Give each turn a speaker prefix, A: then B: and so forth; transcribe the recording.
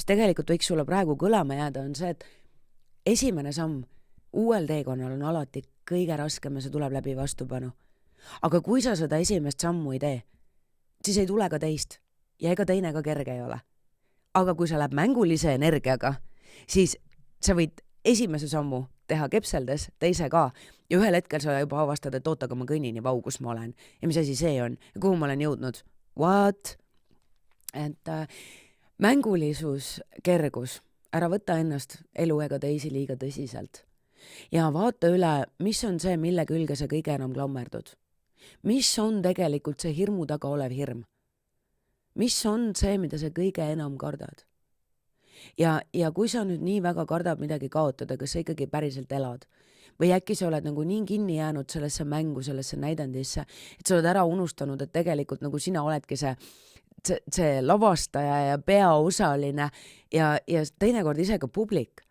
A: mis tegelikult võiks sulle praegu kõlama jääda, on see, et esimene samm uuel teekonnal on alati kõige raskem ja see tuleb läbi vastupanu. Aga kui sa seda esimest sammu ei tee, siis ei tule ka teist ja ega teine ka kerge ei ole. Aga kui sa läheb mängulise energiaga, siis sa võid esimese sammu teha kepseldes, teise ka ja ühel hetkel sa juba avastad, et oot, aga ma kõnnin ja vau, kus ma olen ja mis asi see on ja kuhu ma olen jõudnud. What? Et mängulisus, kergus, ära võta ennast elu ega teisi liiga tõsiselt ja vaata üle, mis on see, mille külge sa kõige enam klammerdud. Mis on tegelikult see hirmu taga olev hirm? Mis on see, mida sa kõige enam kardad? Ja kui sa nüüd nii väga kardad midagi kaotada, kas sa ikkagi päriselt elad? Või äkki sa oled nagu nii kinni jäänud sellesse mängu, sellesse näidendisse, et sa oled ära unustanud, et tegelikult nagu sina oledki see lavastaja ja peaosaline ja teinekord ise ka publik.